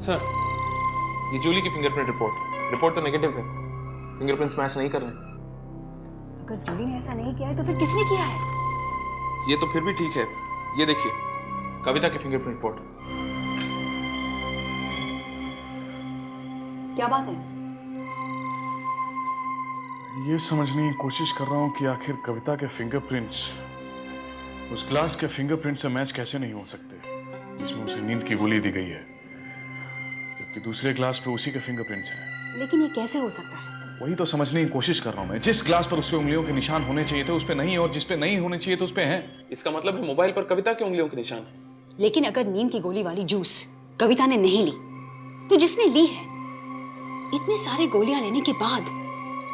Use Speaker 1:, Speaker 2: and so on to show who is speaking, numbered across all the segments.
Speaker 1: Sir, ये जूली की fingerprint report तो नेगेटिव है। फिंगरप्रिंट्स मैच नहीं कर रहे।
Speaker 2: अगर जूली ने ऐसा नहीं किया है तो फिर किसने किया है?
Speaker 1: ये तो फिर भी ठीक है। ये देखिए, कविता की फिंगरप्रिंट रिपोर्ट।
Speaker 2: क्या बात है?
Speaker 3: ये समझने की कोशिश कर रहा हूं कि आखिर कविता के फिंगरप्रिंट्स उस ग्लास के फिंगरप्रिंट से मैच कैसे नहीं हो सकते जिसमें उसे नींद की गोली दी गई है, जबकि दूसरे ग्लास पे उसी के फिंगरप्रिंट्स हैं।
Speaker 2: लेकिन ये कैसे हो सकता है?
Speaker 3: वही तो समझने की कोशिश कर रहा हूं मैं। जिस ग्लास पर उसके उंगलियों के निशान होने चाहिए थे उस पे नहीं है, और जिस पे नहीं होने चाहिए थे उस पे हैं।
Speaker 1: इसका मतलब है मोबाइल पर कविता के उंगलियों के निशान है।
Speaker 2: लेकिन अगर नींद की गोली वाली जूस कविता ने नहीं ली तो जिसने ली है, इतने सारे गोलियां लेने के बाद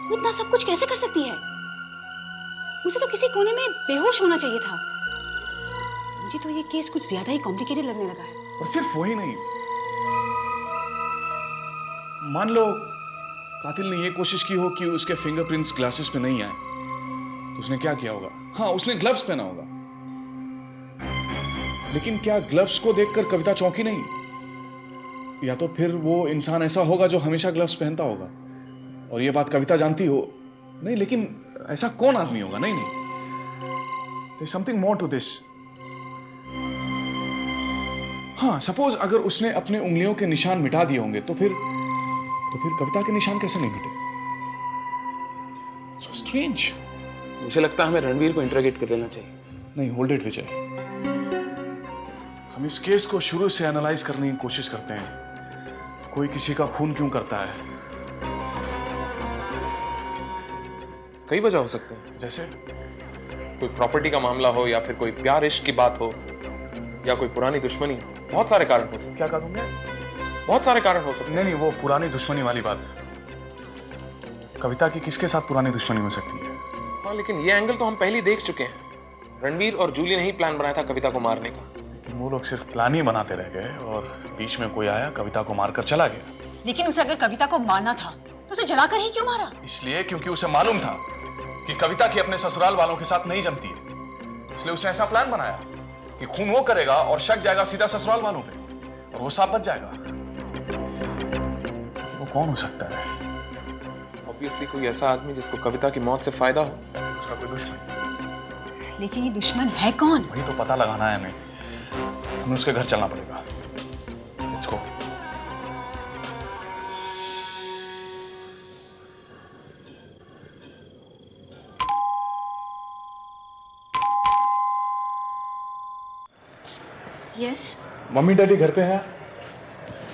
Speaker 2: वो इतना सब कुछ कैसे कर सकती है? उसे तो किसी कोने में बेहोश होना चाहिए था। मुझे तो ये केस कुछ ज्यादा ही कॉम्प्लिकेटेड लगने लगा है।
Speaker 3: और सिर्फ वही नहीं, मान लो कातिल ने ये कोशिश की हो कि उसके फिंगरप्रिंट्स ग्लासेस पे नहीं आए, तो उसने क्या किया होगा? हाँ, उसने ग्लव्स पहना होगा। लेकिन क्या ग्लव्स को देखकर कविता चौंकी नहीं? या तो फिर वो इंसान ऐसा होगा जो हमेशा ग्लव्स पहनता होगा और ये बात कविता जानती हो। नहीं, लेकिन ऐसा कौन आदमी होगा? नहीं there something more to this. हाँ, सपोज अगर उसने अपने उंगलियों के निशान मिटा दिए होंगे तो फिर कविता के निशान कैसे नहीं मिटे? So strange.
Speaker 1: मुझे लगता है हमें रणवीर को इंटरोगेट कर लेना चाहिए।
Speaker 3: नहीं, होल्ड इट विजय। हम इस केस को शुरू से एनालाइज करने की कोशिश करते हैं। कोई किसी का खून क्यों करता है?
Speaker 1: कई वजह हो सकते हैं।
Speaker 3: जैसे
Speaker 1: कोई प्रॉपर्टी का मामला हो, या फिर कोई प्यार इश्क की बात हो, या कोई पुरानी दुश्मनी। बहुत सारे कारण हो सकते।
Speaker 3: क्या कहा तुमने?
Speaker 1: बहुत सारे कारण हो सकते।
Speaker 3: नहीं, वो पुरानी दुश्मनी वाली बात। कविता की किसके साथ पुरानी दुश्मनी हो सकती है?
Speaker 1: हाँ, लेकिन ये एंगल तो हम पहले ही देख चुके हैं। रणवीर और जूली ने ही प्लान बनाया था कविता को मारने का।
Speaker 3: लेकिन वो लोग सिर्फ प्लान ही बनाते रह गए और बीच में कोई आया, कविता को मारकर चला गया।
Speaker 2: लेकिन उसे अगर कविता को मारना था तो उसे जलाकर ही क्यों मारा?
Speaker 3: इसलिए क्योंकि उसे मालूम था कि कविता की अपने ससुराल वालों के साथ नहीं जमती है। इसलिए उसने ऐसा प्लान बनाया कि खून वो करेगा और शक जाएगा सीधा ससुराल वालों पे और वो सांप बच जाएगा। वो कौन हो सकता है?
Speaker 1: ऑब्वियसली कोई ऐसा आदमी जिसको कविता की मौत से फायदा हो।
Speaker 3: उसका कोई दुश्मन।
Speaker 2: लेकिन ये दुश्मन है कौन?
Speaker 3: वही तो पता लगाना है हमें। हमें उसके घर चलना पड़ेगा। Let's go.
Speaker 4: Yes.
Speaker 3: Mummy daddy घर पे हैं?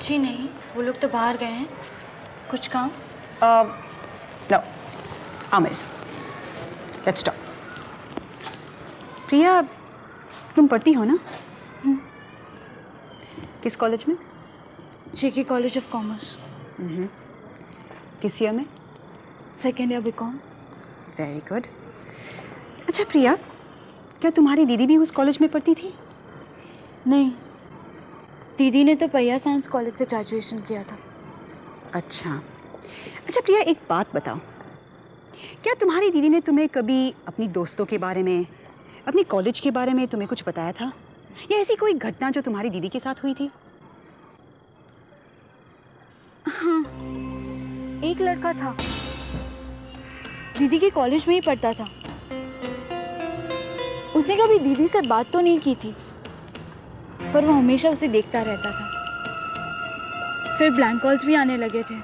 Speaker 4: जी नहीं, वो लोग तो बाहर गए हैं। कुछ काम?
Speaker 2: नो, आओ मेरे साथ। Let's talk. प्रिया, तुम पढ़ती हो ना? किस कॉलेज में?
Speaker 4: JK college of commerce.
Speaker 2: किस ईयर में?
Speaker 4: Second year BCom.
Speaker 2: Very good. अच्छा प्रिया, क्या तुम्हारी दीदी भी उस कॉलेज में पढ़ती थी?
Speaker 4: नहीं, दीदी ने तो पैया साइंस कॉलेज से ग्रेजुएशन किया था।
Speaker 2: अच्छा अच्छा प्रिया, एक बात बताओ, क्या तुम्हारी दीदी ने तुम्हें कभी अपनी दोस्तों के बारे में, अपनी कॉलेज के बारे में तुम्हें कुछ बताया था, या ऐसी कोई घटना जो तुम्हारी दीदी के साथ हुई थी?
Speaker 4: हाँ, एक लड़का था, दीदी के कॉलेज में ही पढ़ता था। उसने कभी दीदी से बात तो नहीं की थी, पर वो हमेशा उसे देखता रहता था। फिर ब्लैंक कॉल्स भी आने लगे थे,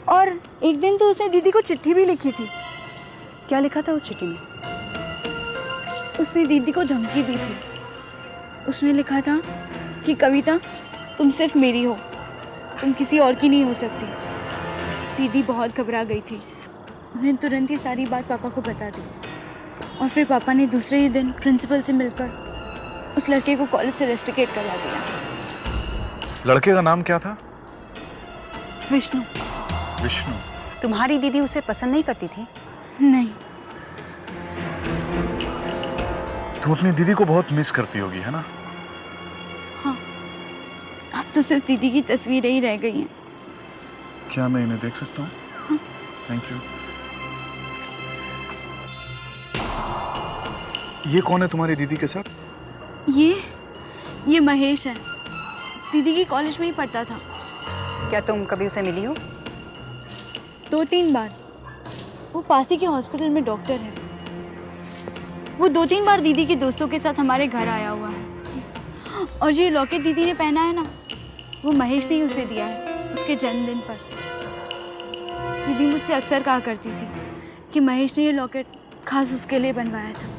Speaker 4: और एक दिन तो उसने दीदी को चिट्ठी भी लिखी थी।
Speaker 2: क्या लिखा था उस चिट्ठी में?
Speaker 4: उसने दीदी को धमकी दी थी। उसने लिखा था कि कविता, तुम सिर्फ मेरी हो, तुम किसी और की नहीं हो सकती। दीदी बहुत घबरा गई थी। उन्हें तुरंत ये सारी बात पापा को बता दी, और फिर पापा ने दूसरे ही दिन प्रिंसिपल से मिलकर उस लड़के को कॉलेज से रेस्टिकेट करवा दिया।
Speaker 3: लड़के का नाम क्या था?
Speaker 4: विष्णु।
Speaker 3: विष्णु।
Speaker 2: तुम्हारी दीदी उसे पसंद नहीं करती थी?
Speaker 4: नहीं।
Speaker 3: तुम अपनी दीदी को बहुत मिस करती होगी, है ना?
Speaker 4: हाँ, अब तो सिर्फ दीदी की तस्वीरें ही रह गई हैं।
Speaker 3: क्या मैं इन्हें देख सकता हूँ?
Speaker 4: हाँ।
Speaker 3: Thank you. ये कौन है तुम्हारी दीदी के साथ?
Speaker 4: ये महेश है। दीदी की कॉलेज में ही पढ़ता था।
Speaker 2: क्या तुम कभी उसे मिली हो?
Speaker 4: 2-3 बार। वो पास ही के हॉस्पिटल में डॉक्टर है। वो 2-3 बार दीदी के दोस्तों के साथ हमारे घर आया हुआ है। और जो ये लॉकेट दीदी ने पहना है ना, वो महेश ने ही उसे दिया है उसके जन्मदिन पर। दीदी मुझसे अक्सर कहा करती थी कि महेश ने ये लॉकेट खास उसके लिए बनवाया था।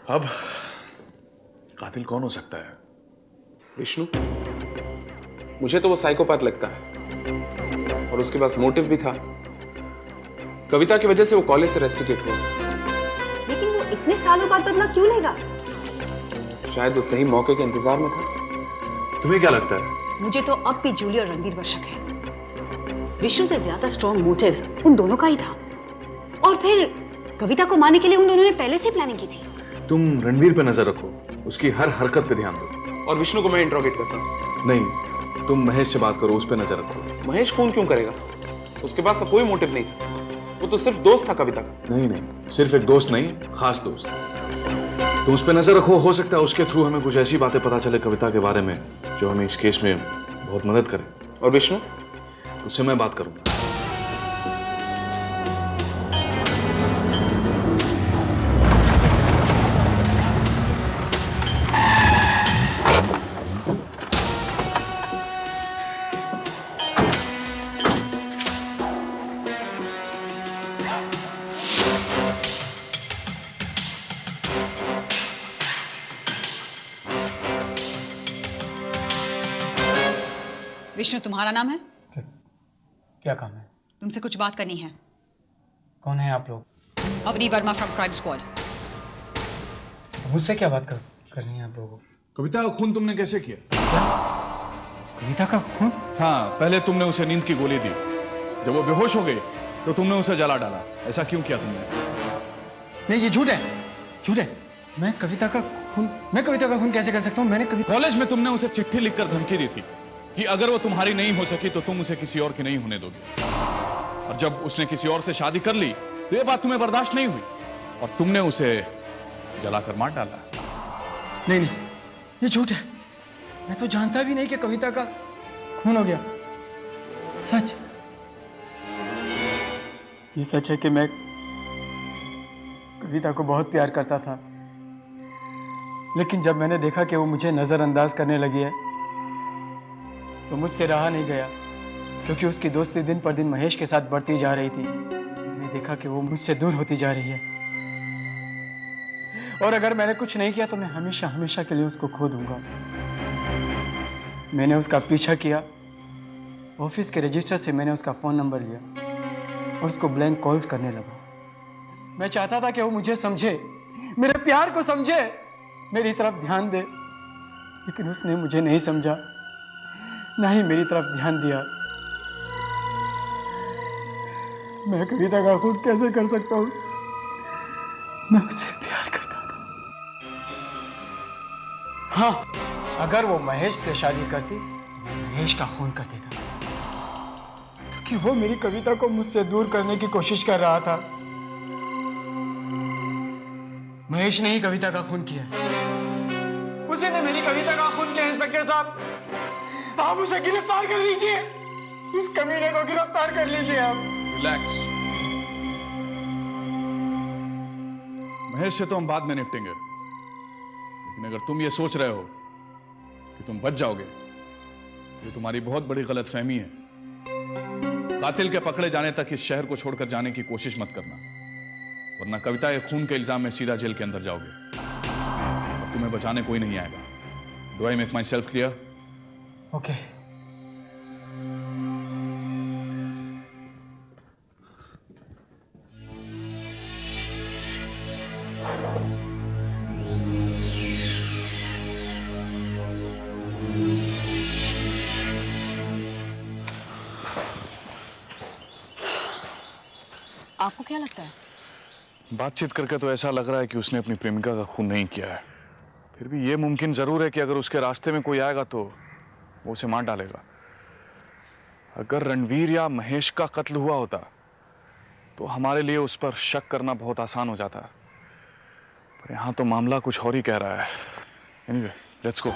Speaker 3: अब कातिल कौन हो सकता है?
Speaker 1: विष्णु, मुझे तो वो साइकोपैथ लगता है और उसके पास मोटिव भी था। कविता की वजह से वो कॉलेज से रेस्टिकेट हुआ।
Speaker 2: लेकिन वो इतने सालों बाद बदला क्यों लेगा?
Speaker 1: शायद वो सही मौके के इंतजार में था।
Speaker 3: तुम्हें क्या लगता है?
Speaker 2: मुझे तो अब भी जूली और रणवीर पर शक है। विष्णु से ज्यादा स्ट्रॉन्ग मोटिव उन दोनों का ही था। और फिर कविता को मारने के लिए उन दोनों ने पहले से प्लानिंग की थी।
Speaker 3: तुम रणवीर पे नजर रखो, उसकी हर हरकत पे ध्यान दो।
Speaker 1: और विष्णु को मैं इंट्रोगेट करता हूँ।
Speaker 3: नहीं, तुम महेश से बात करो, उस पे नजर रखो।
Speaker 1: महेश खून क्यों करेगा? उसके पास तो कोई मोटिव नहीं था। वो तो सिर्फ दोस्त था कविता का।
Speaker 3: नहीं, सिर्फ एक दोस्त नहीं, खास दोस्त। तुम उस पे नजर रखो, हो सकता है उसके थ्रू हमें कुछ ऐसी बातें पता चले कविता के बारे में जो हमें इस केस में बहुत मदद करे।
Speaker 1: और विष्णु?
Speaker 3: उससे मैं बात करूंगा।
Speaker 2: विष्णु तुम्हारा नाम है?
Speaker 5: क्या काम है?
Speaker 2: तुमसे कुछ बात करनी है।
Speaker 5: कौन है आप लोग?
Speaker 2: Avni Verma from crime squad.
Speaker 5: मुझसे क्या बात करनी है आप लोगों को?
Speaker 3: कविता का खून तुमने कैसे किया?
Speaker 5: कविता का खून?
Speaker 3: हाँ, पहले तुमने उसे नींद की गोली दी। जब वो बेहोश हो गई तो तुमने उसे जला डाला। ऐसा क्यों किया तुमने?
Speaker 5: नहीं, ये झूठ है। मैं कविता का खून कैसे कर सकता हूँ? मैंने
Speaker 3: कॉलेज में तुमने उसे चिट्ठी लिखकर धमकी दी थी कि अगर वो तुम्हारी नहीं हो सकी तो तुम उसे किसी और की नहीं होने दोगे। और जब उसने किसी और से शादी कर ली तो ये बात तुम्हें बर्दाश्त नहीं हुई और तुमने उसे जलाकर मार डाला।
Speaker 5: नहीं, ये झूठ है। मैं तो जानता भी नहीं कि कविता का खून हो गया। सच, ये सच है कि मैं कविता को बहुत प्यार करता था, लेकिन जब मैंने देखा कि वो मुझे नजरअंदाज करने लगी है तो मुझसे रहा नहीं गया, क्योंकि उसकी दोस्ती दिन पर दिन महेश के साथ बढ़ती जा रही थी। मैंने देखा कि वो मुझसे दूर होती जा रही है और अगर मैंने कुछ नहीं किया तो मैं हमेशा हमेशा के लिए उसको खो दूंगा। मैंने उसका पीछा किया। ऑफिस के रजिस्टर से मैंने उसका फ़ोन नंबर लिया और उसको ब्लैंक कॉल्स करने लगा। मैं चाहता था कि वो मुझे समझे, मेरे प्यार को समझे, मेरी तरफ ध्यान दे, लेकिन उसने मुझे नहीं समझा, ना ही मेरी तरफ ध्यान दिया। मैं कविता का खून कैसे कर सकता हूँ? मैं उससे प्यार करता था। हाँ, अगर वो महेश से शादी करती तो मैं महेश का खून कर देता, क्योंकि वो मेरी कविता को मुझसे दूर करने की कोशिश कर रहा था। महेश ने ही कविता का खून किया। उसी ने मेरी कविता का खून किया। इंस्पेक्टर साहब, आप उसे गिरफ्तार कर लीजिए। इस कमीने को गिरफ्तार कर लीजिए आप।
Speaker 3: रिलैक्स। महेश से तो हम बाद में निपटेंगे, लेकिन अगर तुम ये सोच रहे हो कि तुम बच जाओगे तो ये तुम्हारी बहुत बड़ी गलतफहमी है। कातिल के पकड़े जाने तक इस शहर को छोड़कर जाने की कोशिश मत करना, वरना कविता के खून के इल्जाम में सीधा जेल के अंदर जाओगे और तुम्हें बचाने कोई नहीं आएगा। Do I make my self clear?
Speaker 5: Okay.
Speaker 2: आपको क्या लगता है
Speaker 3: बातचीत करके तो ऐसा लग रहा है कि उसने अपनी प्रेमिका का खून नहीं किया है। फिर भी ये मुमकिन जरूर है कि अगर उसके रास्ते में कोई आएगा तो वो उसे मार डालेगा। अगर रणवीर या महेश का कत्ल हुआ होता तो हमारे लिए उस पर शक करना बहुत आसान हो जाता, पर यहां तो मामला कुछ और ही कह रहा है। Anyway, let's go.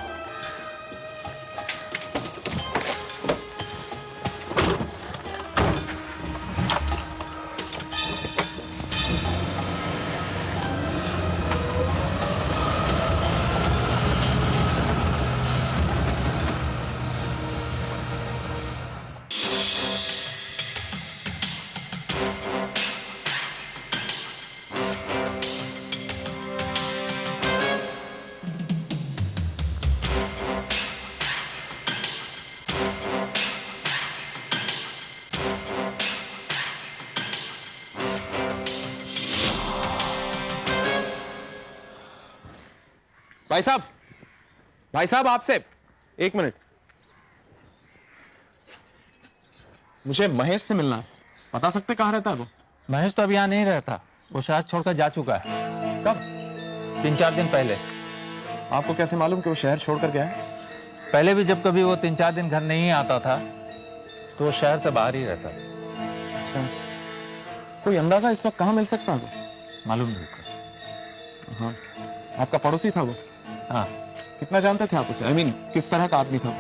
Speaker 1: भाई साहब आपसे एक मिनट, मुझे महेश से मिलना है। बता सकते कहाँ रहता है वो?
Speaker 6: महेश तो अब यहाँ नहीं रहता, वो शहर छोड़कर जा चुका है।
Speaker 1: कब?
Speaker 6: 3-4 दिन पहले।
Speaker 1: आपको कैसे मालूम कि वो शहर छोड़कर गया है?
Speaker 6: पहले भी जब कभी वो 3-4 दिन घर नहीं आता था तो वो शहर से बाहर ही रहता।
Speaker 1: अच्छा, कोई अंदाजा इस वक्त कहाँ मिल सकता है वो?
Speaker 6: मालूम नहीं सर।
Speaker 1: हाँ, आपका पड़ोसी था वो?
Speaker 6: हाँ।
Speaker 1: कितना जानते थे आप उसे? I mean, किस तरह का आदमी था?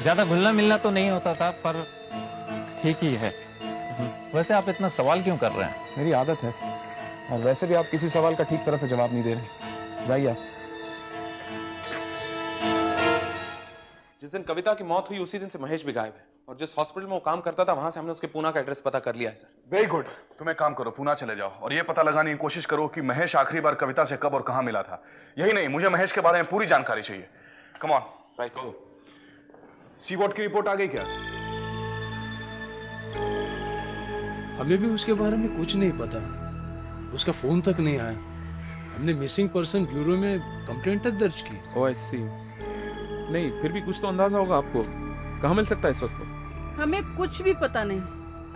Speaker 6: ज्यादा घुलना मिलना तो नहीं होता था, पर ठीक ही है। वैसे आप इतना सवाल क्यों कर रहे हैं?
Speaker 1: मेरी आदत है, और वैसे भी आप किसी सवाल का ठीक तरह से जवाब नहीं दे रहे। जाइए आप। जिस दिन कविता की मौत हुई उसी दिन से महेश भी गायब है, और जिस हॉस्पिटल में वो काम करता था वहां से हमने उसके पूना का एड्रेस पता कर लिया है सर।
Speaker 3: Very good. तुम एक काम करो, पूना चले जाओ और ये पता लगाने की कोशिश करो कि महेश आखिरी बार कविता से कब और कहां मिला था। यही नहीं, मुझे महेश के बारे में पूरी जानकारी चाहिए। Come on.
Speaker 1: Right sir.
Speaker 3: See what की रिपोर्ट आ गई क्या?
Speaker 7: हमें भी उसके बारे में कुछ नहीं पता, उसका फोन तक नहीं आया। हमने मिसिंग पर्सन ब्यूरो में कंप्लेंट तक दर्ज की।
Speaker 1: ओह आई सी। नहीं, फिर भी कुछ तो अंदाजा होगा आपको, कहाँ मिल सकता है इस वक्त?
Speaker 8: हमें कुछ भी पता नहीं।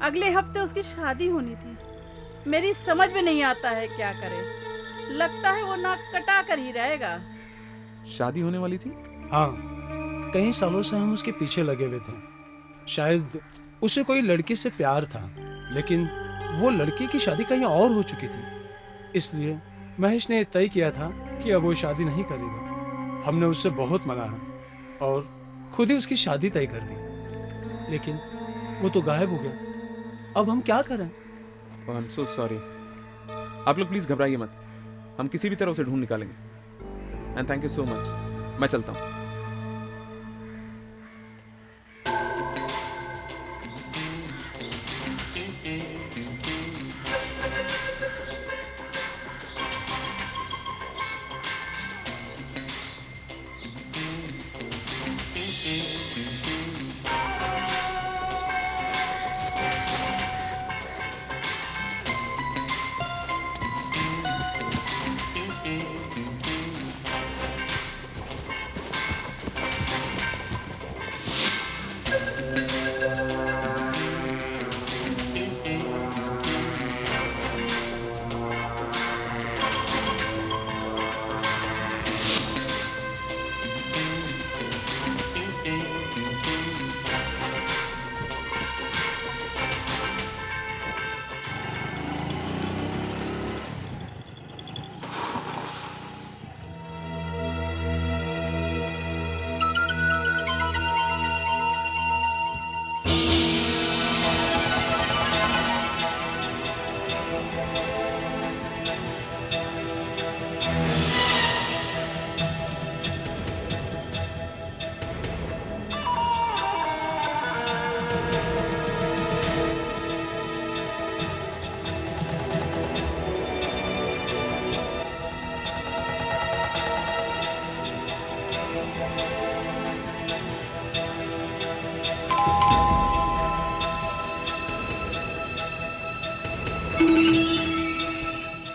Speaker 8: अगले हफ्ते उसकी शादी होनी थी। मेरी समझ में नहीं आता है क्या करे। लगता है वो नाक कटा कर ही रहेगा।
Speaker 1: शादी होने वाली थी?
Speaker 7: हाँ, कई सालों से हम उसके पीछे लगे हुए थे। शायद उसे कोई लड़की से प्यार था, लेकिन वो लड़की की शादी कहीं और हो चुकी थी। इसलिए महेश ने तय किया था कि अब वो शादी नहीं करेगा। हमने उससे बहुत मनाया और खुद ही उसकी शादी तय कर दी, लेकिन वो तो गायब हो गया। अब हम क्या करें?
Speaker 1: ओह आई एम सो सॉरी। आप लोग प्लीज घबराइए मत, हम किसी भी तरह उसे ढूंढ निकालेंगे। And thank you so much. मैं चलता हूँ।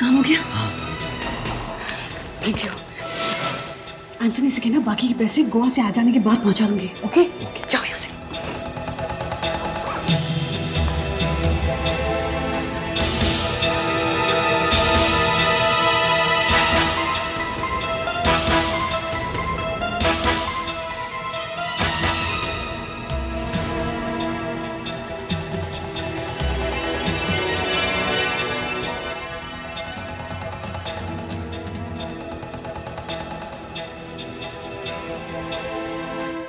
Speaker 2: काम हो गया? Thank you. एंथनी से कहना बाकी के पैसे गोवा से आ जाने के बाद पहुंचा दूंगी। ओके? जाओ यहाँ से।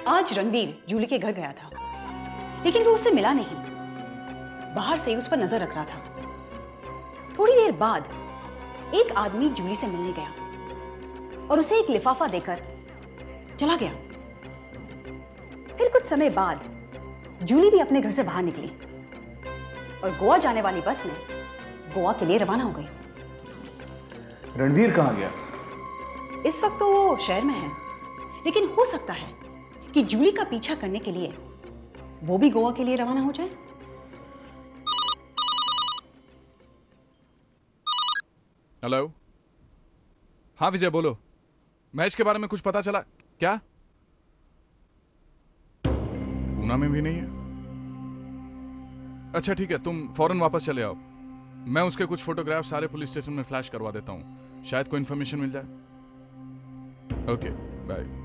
Speaker 2: आज रणवीर जूली के घर गया था, लेकिन वो उससे मिला नहीं, बाहर से उस पर नजर रख रहा था। थोड़ी देर बाद एक आदमी जूली से मिलने गया और उसे एक लिफाफा देकर चला गया। फिर कुछ समय बाद जूली भी अपने घर से बाहर निकली और गोवा जाने वाली बस में गोवा के लिए रवाना हो गई।
Speaker 3: रणवीर कहाँ गया?
Speaker 2: इस वक्त तो वो शहर में है, लेकिन हो सकता है कि जूली का पीछा करने के लिए वो भी गोवा के लिए रवाना हो जाए।
Speaker 3: हेलो। हाँ विजय बोलो, मैच के बारे में कुछ पता चला क्या? पूना में भी नहीं है। अच्छा ठीक है, तुम फौरन वापस चले आओ। मैं उसके कुछ फोटोग्राफ सारे पुलिस स्टेशन में फ्लैश करवा देता हूँ, शायद कोई इंफॉर्मेशन मिल जाए। Okay bye.